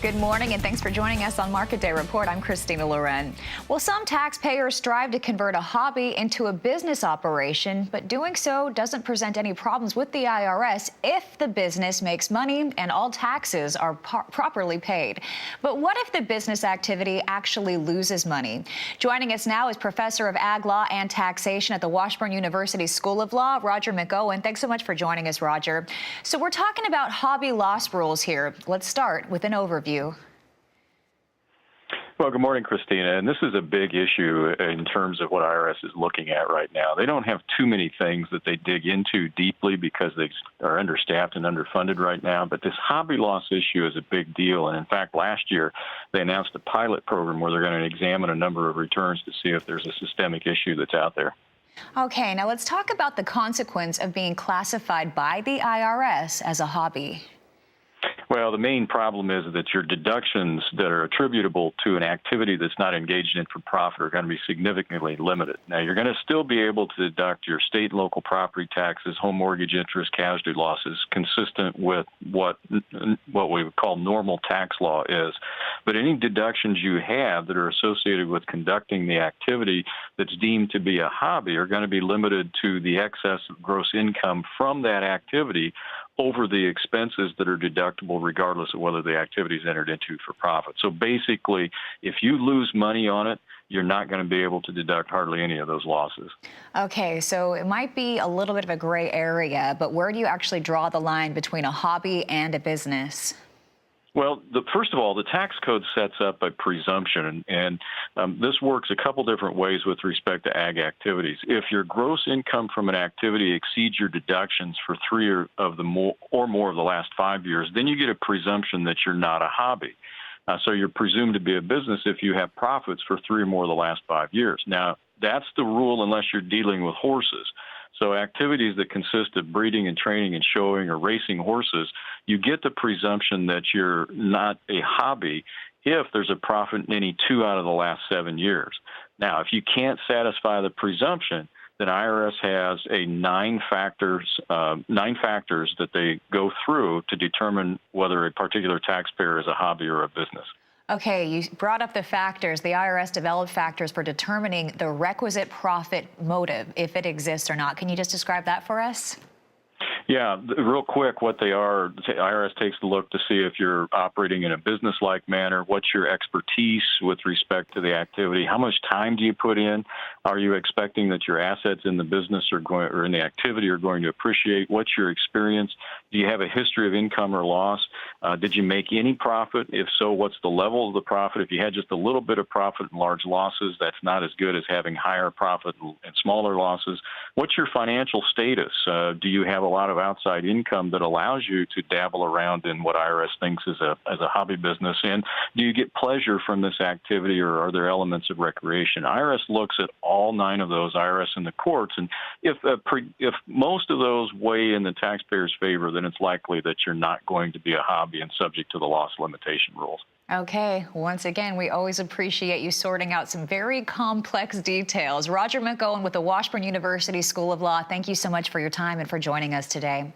Good morning, and thanks for joining us on Market Day Report. I'm Christina Loren. Well, some taxpayers strive to convert a hobby into a business operation, but doing so doesn't present any problems with the IRS if the business makes money and all taxes are properly paid. But what if the business activity actually loses money? Joining us now is Professor of Ag Law and Taxation at the Washburn University School of Law, Roger McEowen. Thanks so much for joining us, Roger. So we're talking about hobby loss rules here. Let's start with an overview. Well, good morning, Christina. And this is a big issue in terms of what IRS is looking at right now. They don't have too many things that they dig into deeply because they are understaffed and underfunded right now. But this hobby loss issue is a big deal. And in fact, last year, they announced a pilot program where they're going to examine a number of returns to see if there's a systemic issue that's out there. Okay, now let's talk about the consequence of being classified by the IRS as a hobby. Well, the main problem is that your deductions that are attributable to an activity that's not engaged in for profit are going to be significantly limited. Now, you're going to still be able to deduct your state and local property taxes, home mortgage interest, casualty losses, consistent with what we would call normal tax law is. But any deductions you have that are associated with conducting the activity that's deemed to be a hobby are going to be limited to the excess of gross income from that activity over the expenses that are deductible regardless of whether the activity is entered into for profit. So basically, if you lose money on it, you're not going to be able to deduct hardly any of those losses. Okay, so it might be a little bit of a gray area, but where do you actually draw the line between a hobby and a business? Well, first of all, the tax code sets up a presumption, and this works a couple different ways with respect to ag activities. If your gross income from an activity exceeds your deductions for three or more of the last 5 years, then you get a presumption that you're not a hobby. So you're presumed to be a business if you have profits for 3 or more of the last 5 years. Now, that's the rule unless you're dealing with horses. So activities that consist of breeding and training and showing or racing horses, you get the presumption that you're not a hobby if there's a profit in any 2 out of the last 7 years. Now, if you can't satisfy the presumption, then IRS has a 9 factors that they go through to determine whether a particular taxpayer is a hobby or a business. Okay, you brought up the factors. The IRS developed factors for determining the requisite profit motive, if it exists or not. Can you just describe that for us? Yeah, real quick, what they are, the IRS takes a look to see if you're operating in a business-like manner, what's your expertise with respect to the activity, how much time do you put in, are you expecting that your assets in the business or in the activity are going to appreciate, what's your experience, do you have a history of income or loss, did you make any profit, if so, what's the level of the profit, if you had just a little bit of profit and large losses, that's not as good as having higher profit and smaller losses, what's your financial status, do you have a lot of outside income that allows you to dabble around in what IRS thinks is a hobby business, and do you get pleasure from this activity, or are there elements of recreation? IRS looks at all 9 of those, IRS and the courts, and if most of those weigh in the taxpayer's favor, then it's likely that you're not going to be a hobby and subject to the loss limitation rules. Okay, once again, we always appreciate you sorting out some very complex details. Roger McEowen with the Washburn University School of Law, thank you so much for your time and for joining us today.